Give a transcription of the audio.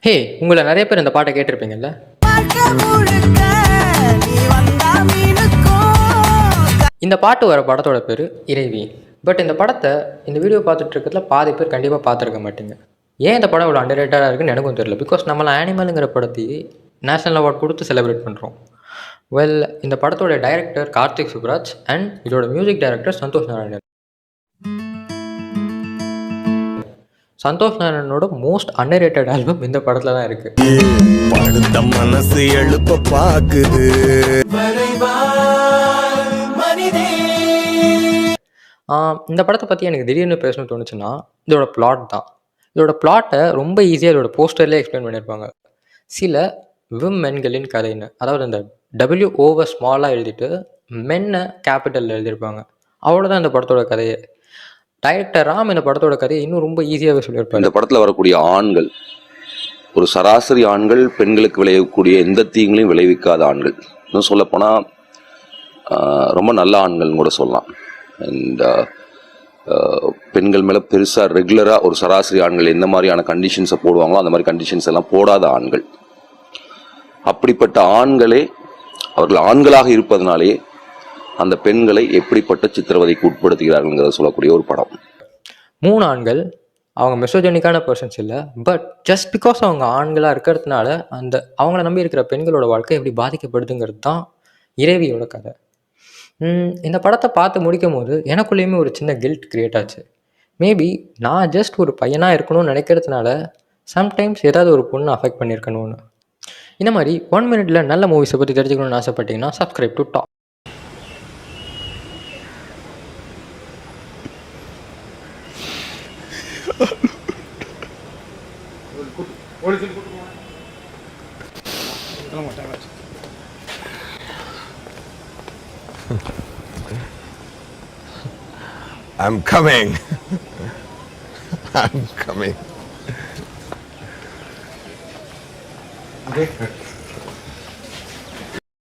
ஹே! உங்கள நெறைய பேர் இந்த பாட்ட கேட்டிருப்பீங்கல்ல? இந்த பாட்டு வர படத்தோட பேரு இறைவி. பட் இந்த படத்த இந்த வீடியோ பார்த்துட்டு இருக்கிறதுல பாதி பேர் கண்டிப்பா பார்த்துருக்க மாட்டீங்க. ஏன் இந்த படம் இவ்வளோ அண்டர் ரேட்டடா இருக்குன்னு எனக்கும் தெரியல. பிகாஸ் நம்மள ஆனிமல்ங்கிற படத்தையே நேஷனல் அவார்ட் குடுத்து செலிப்ரேட் பண்றோம். இந்த படத்தோட டைரக்டர் கார்த்திக் சுப்புராஜ் அண்ட் இதோட மியூசிக் டைரக்டர் சந்தோஷ் நாராயணன். சந்தோஷ் நாராயணனோட மோஸ்ட் அண்டர் ரேட்டட் ஆல்பம் இந்த படத்துல தான் இருக்கு. படுத்த மனசு எழுப்ப பாக்குது. இந்த படத்தை பற்றி எனக்கு திடீர்னு பேசணும்னு தோணுச்சுன்னா இதோட பிளாட் தான். இதோட பிளாட்டை ரொம்ப ஈஸியாக இதோட போஸ்டர்லேயே எக்ஸ்பிளைன் பண்ணியிருப்பாங்க. சில விமென்களின் கதைன்னு, அதாவது இந்த டபிள்யூ ஓவர் ஸ்மாலாக எழுதிட்டு மென்னை கேபிட்டலில் எழுதியிருப்பாங்க. அவ்வளோதான் இந்த படத்தோட கதையை. டைரக்டர் ராம் இந்த படத்தோட கதையை இன்னும் ரொம்ப ஈஸியாகவே சொல்லியிருப்பாங்க. இந்த படத்தில் வரக்கூடிய ஆண்கள் ஒரு சராசரி ஆண்கள், பெண்களுக்கு விளைவிக்கக்கூடிய எந்த தீங்களையும் விளைவிக்காத ஆண்கள். இன்னும் சொல்லப்போனால் ரொம்ப நல்ல ஆண்கள்னு கூட சொல்லலாம். அண்ட் பெண்கள் மேலே பெருசாக ரெகுலராக ஒரு சராசரி ஆண்கள் எந்த மாதிரியான கண்டிஷன்ஸை போடுவாங்களோ அந்த மாதிரி கண்டிஷன்ஸ் எல்லாம் போடாத ஆண்கள். அப்படிப்பட்ட ஆண்களே அவர்கள் ஆண்களாக இருப்பதனாலே அந்த பெண்களை எப்படிப்பட்ட சித்திரவதைக்கு உட்படுத்துகிறார்கள்ங்கிறத சொல்லக்கூடிய ஒரு படம். 3 ஆண்கள், அவங்க மெசோஜெனிக்கான பர்சன்ஸ் இல்லை, பட் ஜஸ்ட் பிகாஸ் அவங்க ஆண்களாக இருக்கிறதுனால அவங்கள நம்பி இருக்கிற பெண்களோட வாழ்க்கை எப்படி பாதிக்கப்படுதுங்கிறது தான் இறைவியோட கதை. இந்த படத்தை பார்த்து முடிக்கும் போது எனக்குள்ளேயுமே ஒரு சின்ன கில்ட் கிரியேட் ஆச்சு. மேபி நான் ஜஸ்ட் ஒரு பையனாக இருக்கணும்னு நினைக்கிறதுனால சம்டைம்ஸ் ஏதாவது ஒரு பொண்ணு அஃபெக்ட் பண்ணியிருக்கணும்னு. இந்த மாதிரி 1 மினிட்ல நல்ல மூவிஸை பற்றி தெரிஞ்சுக்கணும்னு ஆசைப்பட்டீங்கன்னா subscribe to top. I'm coming. I'm coming. Okay.